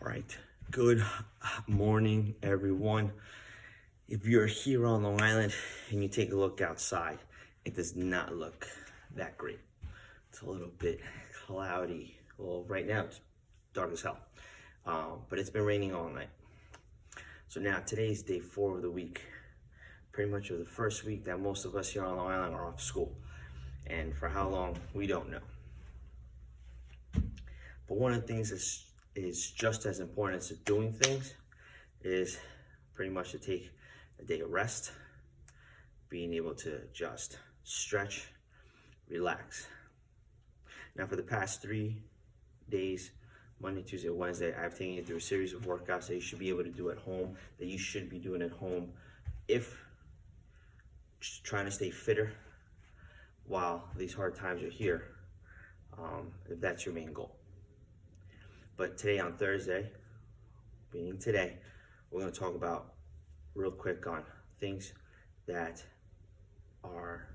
All right, good morning, everyone. If you're here on Long Island and you take a look outside, it does not look that great. It's a little bit cloudy. Well, right now it's dark as hell, but it's been raining all night. So now today's day 4 of the week, pretty much of the first week that most of us here on Long Island are off school. And for how long, we don't know. But one of the things is just as important as doing things is pretty much to take a day of rest, being able to just stretch, relax. Now for the past 3 days, Monday, Tuesday, Wednesday, I've taken you through a series of workouts that you should be able to do at home, that you should be doing at home if just trying to stay fitter while these hard times are here, if that's your main goal. But today on Thursday, meaning today, we're going to talk about real quick on things that are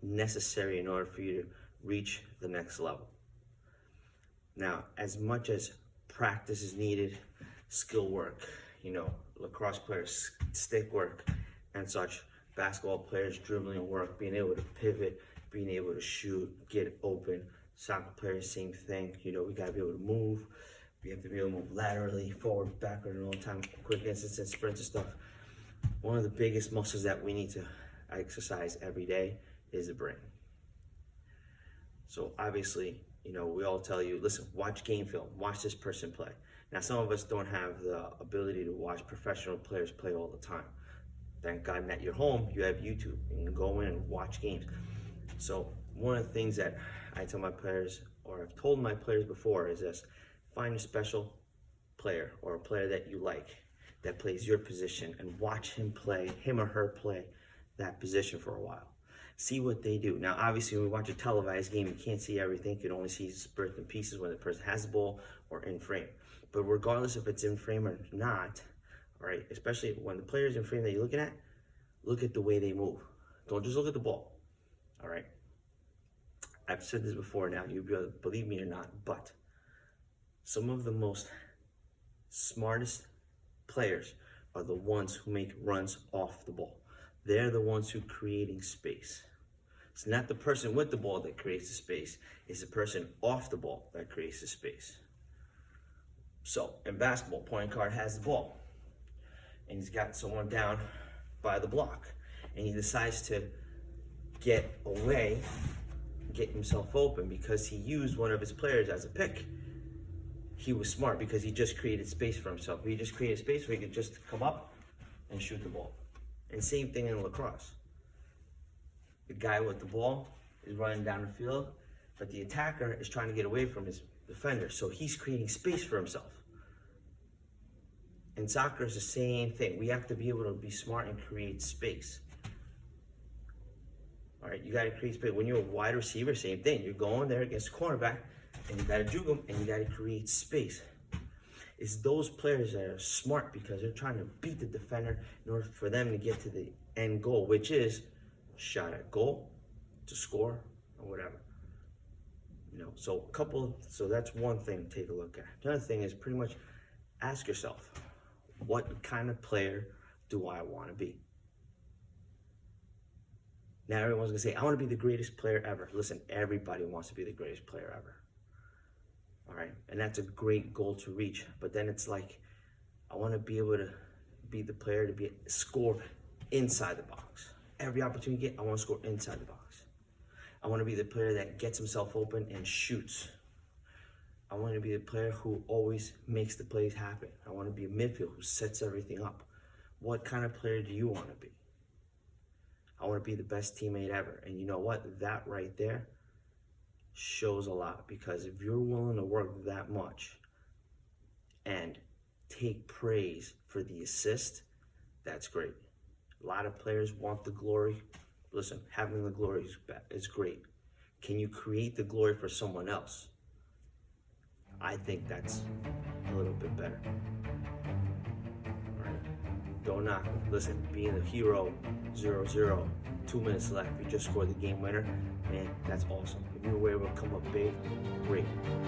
necessary in order for you to reach the next level. Now, as much as practice is needed, skill work, lacrosse players, stick work and such, basketball players, dribbling work, being able to pivot, being able to shoot, get open, soccer players, same thing. We got to be able to move. We have to be able to move laterally, forward, backward, and all the time, quick instance and sprints and stuff. One of the biggest muscles that we need to exercise every day is the brain. So obviously, we all tell you, listen, watch game film, watch this person play. Now, some of us don't have the ability to watch professional players play all the time. Thank God at your home, you have YouTube. You can go in and watch games. So one of the things that I tell my players, or I've told my players before, is this: find a special player or a player that you like that plays your position and watch him or her play that position for a while. See what they do. Now, obviously, when we watch a televised game, you can't see everything. You can only see bits and pieces when the person has the ball or in frame. But regardless if it's in frame or not, all right, especially when the player's in frame that you're looking at, look at the way they move. Don't just look at the ball, all right? I've said this before now, you believe me or not, but some of the most smartest players are the ones who make runs off the ball. They're the ones who are creating space. It's not the person with the ball that creates the space. It's the person off the ball that creates the space. So in basketball, point guard has the ball, and he's got someone down by the block, and he decides to get away, get himself open because he used one of his players as a pick. He was smart because he just created space for himself. He just created space where he could just come up and shoot the ball. And same thing in lacrosse. The guy with the ball is running down the field, but the attacker is trying to get away from his defender. So he's creating space for himself. In soccer, it's the same thing. We have to be able to be smart and create space. All right, you got to create space. When you're a wide receiver, same thing. You're going there against the cornerback, and you got to juke them, and you got to create space. It's those players that are smart because they're trying to beat the defender in order for them to get to the end goal, which is shot at goal, to score, or whatever. So that's one thing to take a look at. Another thing is pretty much ask yourself, what kind of player do I want to be? Now everyone's gonna say, I want to be the greatest player ever. Listen, everybody wants to be the greatest player ever. All right, and that's a great goal to reach. But then it's like, I want to be able to be the player to score inside the box. Every opportunity you get, I want to score inside the box. I want to be the player that gets himself open and shoots. I want to be the player who always makes the plays happen. I want to be a midfield who sets everything up. What kind of player do you want to be? I want to be the best teammate ever. And you know what? That right there shows a lot, because if you're willing to work that much and take praise for the assist, that's great. A lot of players want the glory. Listen, having the glory is great. Can you create the glory for someone else? I think that's a little bit better. All right. Don't knock me. Listen, being the hero, 0-0, 2 minutes left, you just scored the game winner, man, that's awesome. If you were able to come up big, great.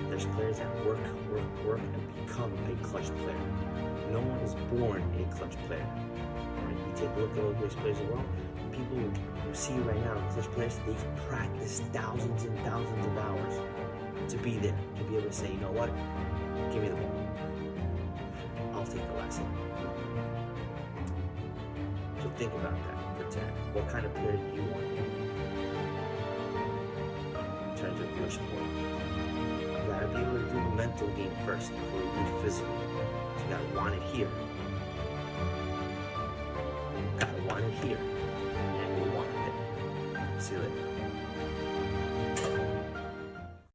There's players that work, and become a clutch player. No one is born a clutch player. Right? You take a look at all those players as well. People you see right now, clutch players, they've practiced thousands and thousands of hours to be there, to be able to say, you know what, give me the ball. I'll take the last hit. So think about that for tonight. What kind of player do you want in terms of your sport? You gotta be able to do the mental game first before you do physical. So you gotta want it here. Gotta want it here. And you want it there. See you later.